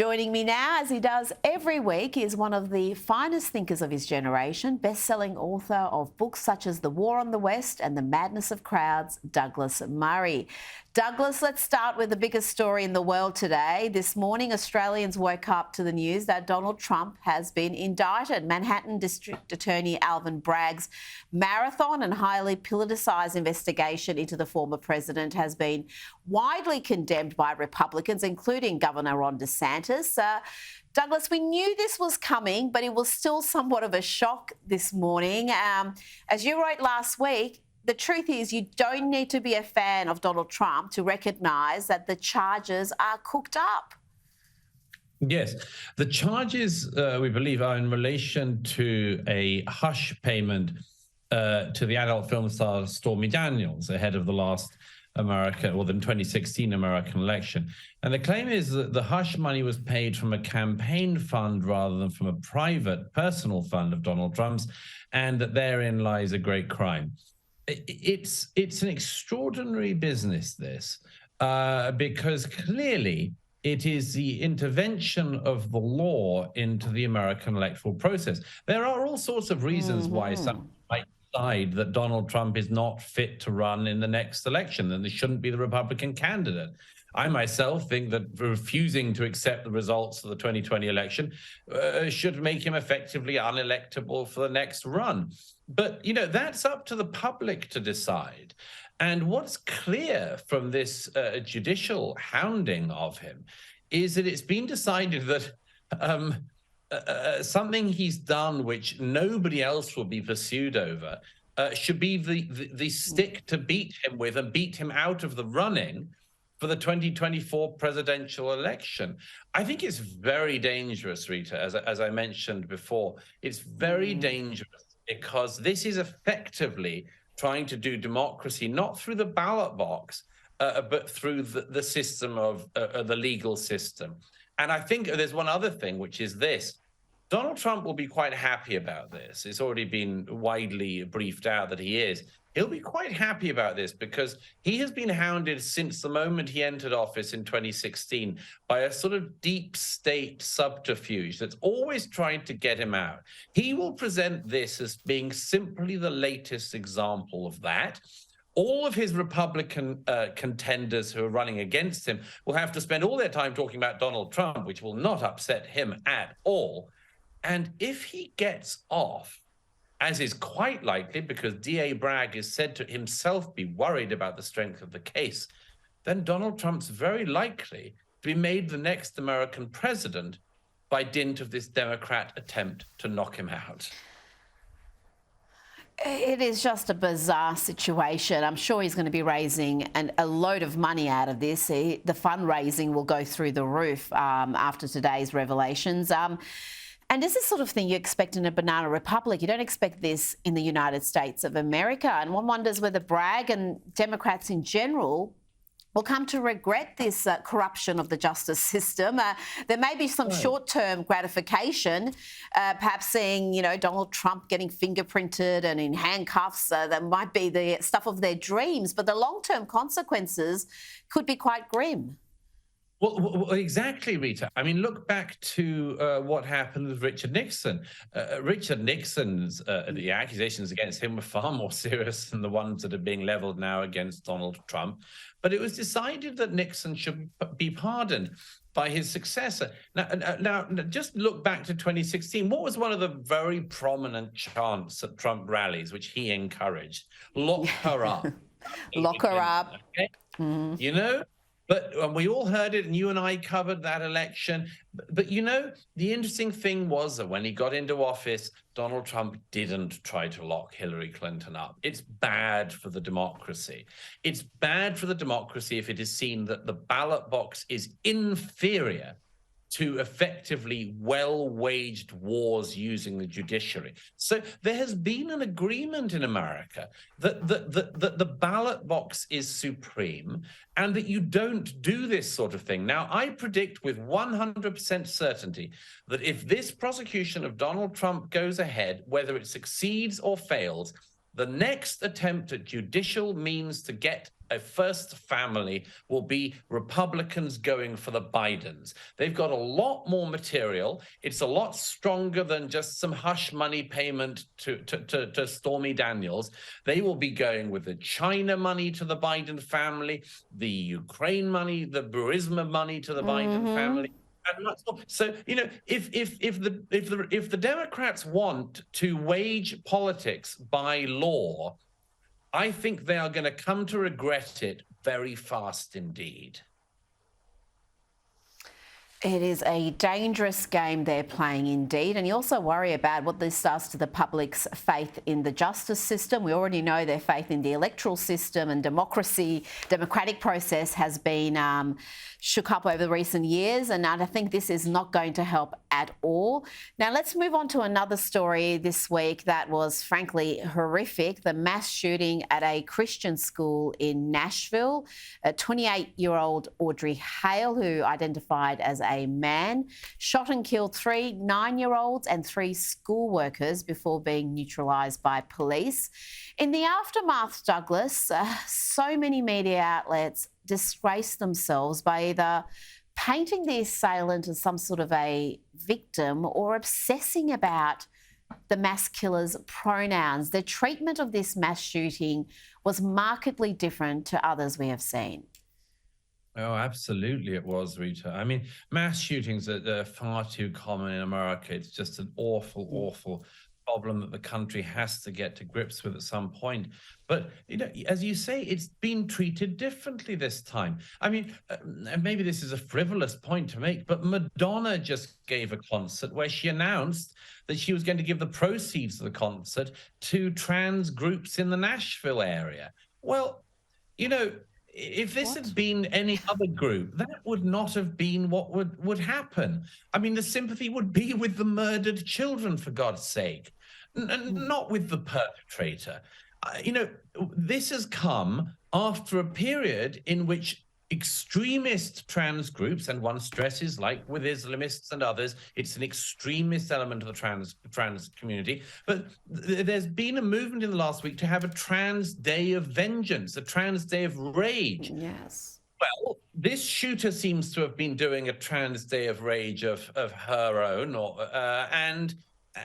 Joining me now, as he does every week, is one of the finest thinkers of his generation, best-selling author of books such as The War on the West and The Madness of Crowds, Douglas Murray. Douglas, let's start with the biggest story in the world today. This morning, Australians woke up to the news that Donald Trump has been indicted. Manhattan District Attorney Alvin Bragg's marathon and highly politicised investigation into the former president has been widely condemned by Republicans, including Governor Ron DeSantis. Douglas, we knew this was coming, but it was still somewhat of a shock this morning. As you wrote last week, the truth is you don't need to be a fan of Donald Trump to recognise that the charges are cooked up. Yes, the charges, we believe, are in relation to a hush payment to the adult film star Stormy Daniels ahead of the last the 2016 American election. And the claim is that the hush money was paid from a campaign fund rather than from a private personal fund of Donald Trump's, and that therein lies a great crime. It's an extraordinary business, this, because clearly it is the intervention of the law into the American electoral process. There are all sorts of reasons why some might decide that Donald Trump is not fit to run in the next election and he shouldn't be the Republican candidate. I myself think that refusing to accept the results of the 2020 election should make him effectively unelectable for the next run. But, you know, that's up to the public to decide. And what's clear from this judicial hounding of him is that it's been decided that something he's done which nobody else will be pursued over should be the stick to beat him with and beat him out of the running for the 2024 presidential election. I think it's very dangerous, Rita, as I mentioned before. It's very dangerous because this is effectively trying to do democracy, not through the ballot box, but through the system of the legal system. And I think there's one other thing, which is this. Donald Trump will be quite happy about this. It's already been widely briefed out that he is. He'll be quite happy about this because he has been hounded since the moment he entered office in 2016 by a sort of deep state subterfuge that's always trying to get him out. He will present this as being simply the latest example of that. All of his Republican contenders who are running against him will have to spend all their time talking about Donald Trump, which will not upset him at all. And if he gets off, as is quite likely because DA Bragg is said to himself be worried about the strength of the case, then Donald Trump's very likely to be made the next American president by dint of this Democrat attempt to knock him out. It is just a bizarre situation. I'm sure he's going to be raising a load of money out of this. The fundraising will go through the roof after today's revelations. And this is the sort of thing you expect in a banana republic. You don't expect this in the United States of America. And one wonders whether Bragg and Democrats in general will come to regret this corruption of the justice system. There may be some short-term gratification, perhaps seeing, you know, Donald Trump getting fingerprinted and in handcuffs. That might be the stuff of their dreams, but the long-term consequences could be quite grim. Well, exactly, Rita. I mean, look back to what happened with Richard Nixon. Richard Nixon's, the accusations against him were far more serious than the ones that are being leveled now against Donald Trump. But it was decided that Nixon should be pardoned by his successor. Now, just look back to 2016. What was one of the very prominent chants at Trump rallies, which he encouraged? Lock her up. Lock her up. Okay? You know? But we all heard it, and you and I covered that election. But, you know, the interesting thing was that when he got into office, Donald Trump didn't try to lock Hillary Clinton up. It's bad for the democracy. It's bad for the democracy if it is seen that the ballot box is inferior to effectively well-waged wars using the judiciary. So there has been an agreement in America that the ballot box is supreme and that you don't do this sort of thing. Now, I predict with 100% certainty that if this prosecution of Donald Trump goes ahead, whether it succeeds or fails, The next attempt at judicial means to get a first family will be Republicans going for the Bidens. They've got a lot more material. It's a lot stronger than just some hush money payment to Stormy Daniels. They will be going with the China money to the Biden family, the Ukraine money, the Burisma money to the Biden family. So, you know, if the Democrats want to wage politics by law, I think they are going to come to regret it very fast indeed. It is a dangerous game they're playing indeed, and you also worry about what this does to the public's faith in the justice system. We already know their faith in the electoral system and democratic process has been shook up over recent years, and I think this is not going to help at all. Now let's move on to another story this week that was frankly horrific. The mass shooting at a Christian school in Nashville. A 28-year-old Audrey Hale, who identified as a man, shot and killed 3 9-year-olds and 3 school workers before being neutralised by police. In the aftermath, Douglas, so many media outlets disgraced themselves by either painting the assailant as some sort of a victim or obsessing about the mass killer's pronouns. The treatment of this mass shooting was markedly different to others we have seen. Oh, absolutely it was, Rita. I mean, mass shootings are far too common in America. It's just an awful problem that the country has to get to grips with at some point. But, you know, as you say, it's been treated differently this time. I mean, maybe this is a frivolous point to make, but Madonna just gave a concert where she announced that she was going to give the proceeds of the concert to trans groups in the Nashville area. Well, you know, if this had been any other group, that would not have been what would happen. I mean, the sympathy would be with the murdered children, for God's sake, not with the perpetrator. You know, this has come after a period in which extremist trans groups, and one stresses, like with Islamists and others, it's an extremist element of the trans community. But there's been a movement in the last week to have a trans day of vengeance, a trans day of rage. Yes. Well, this shooter seems to have been doing a trans day of rage of her own,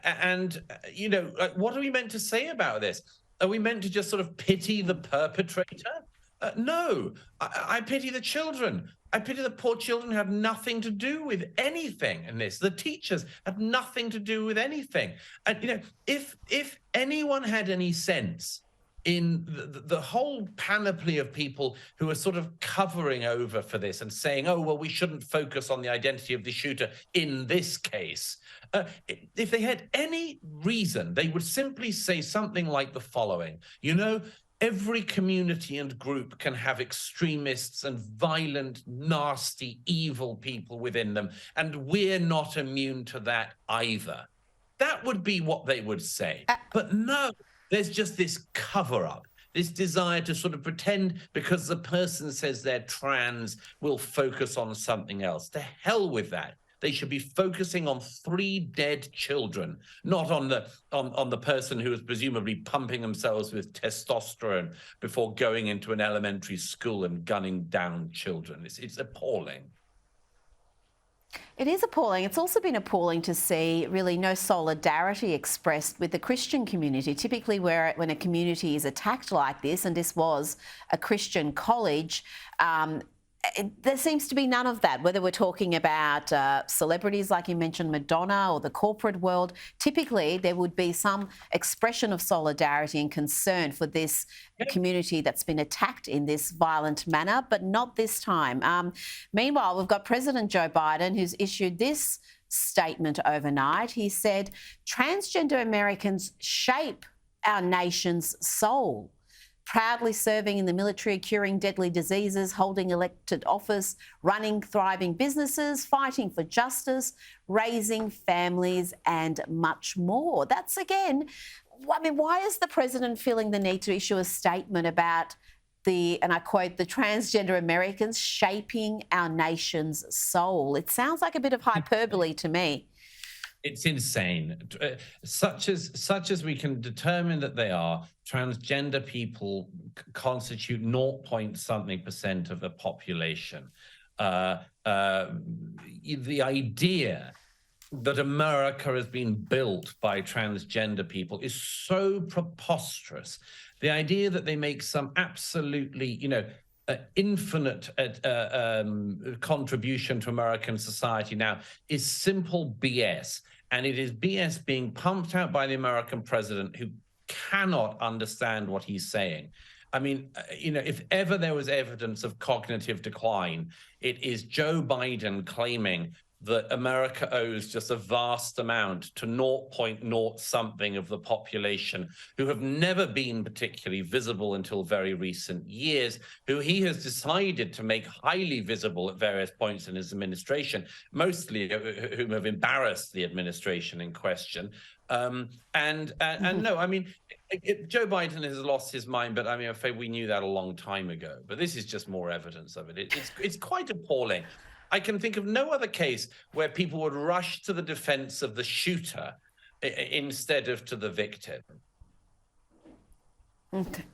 and you know, what are we meant to say about this? Are we meant to just sort of pity the perpetrator? No, I pity the children. I pity the poor children who had nothing to do with anything in this. The teachers had nothing to do with anything. And, you know, if anyone had any sense in the whole panoply of people who are sort of covering over for this and saying, oh, well, we shouldn't focus on the identity of the shooter in this case. If they had any reason, they would simply say something like the following: you know, every community and group can have extremists and violent, nasty, evil people within them, and we're not immune to that either. That would be what they would say. But no, there's just this cover-up, this desire to sort of pretend because the person says they're trans, we'll focus on something else. To hell with that. They should be focusing on 3 dead children, not on the person who is presumably pumping themselves with testosterone before going into an elementary school and gunning down children. It's appalling. It is appalling. It's also been appalling to see really no solidarity expressed with the Christian community. Typically, when a community is attacked like this, and this was a Christian college, there seems to be none of that, whether we're talking about celebrities like you mentioned, Madonna, or the corporate world. Typically, there would be some expression of solidarity and concern for this community that's been attacked in this violent manner, but not this time. Meanwhile, we've got President Joe Biden, who's issued this statement overnight. He said, transgender Americans shape our nation's soul. Proudly serving in the military, curing deadly diseases, holding elected office, running thriving businesses, fighting for justice, raising families, and much more. That's, again, I mean, why is the president feeling the need to issue a statement about and I quote, the transgender Americans shaping our nation's soul? It sounds like a bit of hyperbole to me. It's insane. Such as we can determine that they are, transgender people constitute 0 point something% of the population. The idea that America has been built by transgender people is so preposterous. The idea that they make some absolutely, infinite contribution to American society now is simple BS. And it is BS being pumped out by the American president, who cannot understand what he's saying. I mean, if ever there was evidence of cognitive decline, it is Joe Biden claiming that America owes just a vast amount to 0.0 something of the population, who have never been particularly visible until very recent years, who he has decided to make highly visible at various points in his administration, mostly whom have embarrassed the administration in question. No, I mean, Joe Biden has lost his mind, but I mean, I'm afraid we knew that a long time ago. But this is just more evidence of it. It's quite appalling. I can think of no other case where people would rush to the defense of the shooter instead of to the victim.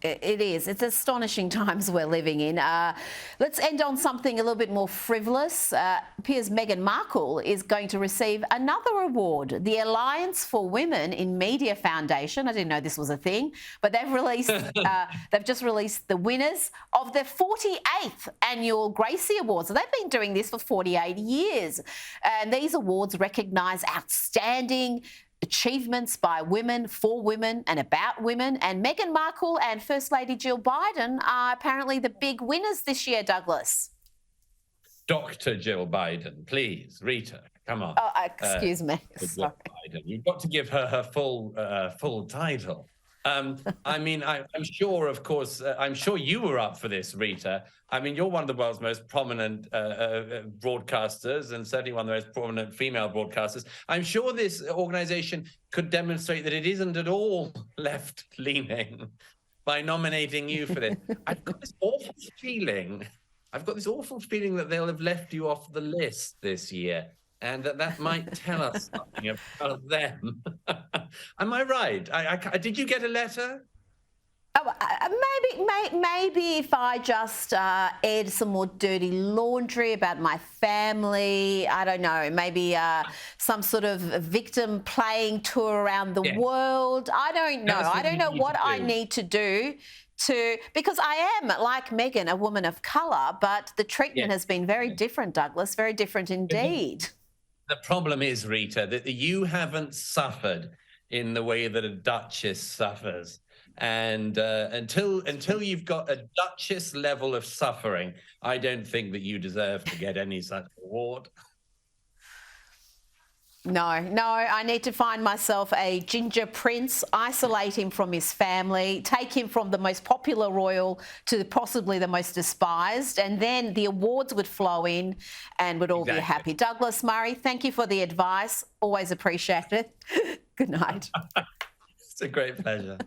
It is. It's astonishing times we're living in. Let's end on something a little bit more frivolous. Appears Meghan Markle is going to receive another award, the Alliance for Women in Media Foundation. I didn't know this was a thing, but they've released. They've just released the winners of their 48th annual Gracie Awards. So they've been doing this for 48 years, and these awards recognise outstanding achievements by women, for women and about women. And Meghan Markle and First Lady Jill Biden are apparently the big winners this year, Douglas. Dr. Jill Biden, please, Rita, come on. Oh, excuse me. Sorry. Biden. You've got to give her her full title. I mean, I'm sure, of course, I'm sure you were up for this, Rita. I mean, you're one of the world's most prominent broadcasters, and certainly one of the most prominent female broadcasters. I'm sure this organization could demonstrate that it isn't at all left-leaning by nominating you for this. I've got this awful feeling that they'll have left you off the list this year, and that might tell us something about them. Am I right? Did you get a letter? Oh, maybe if I just aired some more dirty laundry about my family, I don't know, maybe some sort of victim playing tour around the world. I don't know. I don't know what I need to do because I am, like Meghan, a woman of colour, but the treatment has been very different, Douglas, very different indeed. The problem is, Rita, that you haven't suffered in the way that a duchess suffers. And until you've got a duchess level of suffering, I don't think that you deserve to get any such award. No, I need to find myself a ginger prince, isolate him from his family, take him from the most popular royal to possibly the most despised, and then the awards would flow in and would all be happy. Douglas Murray, thank you for the advice. Always appreciate it. Good night. It's a great pleasure.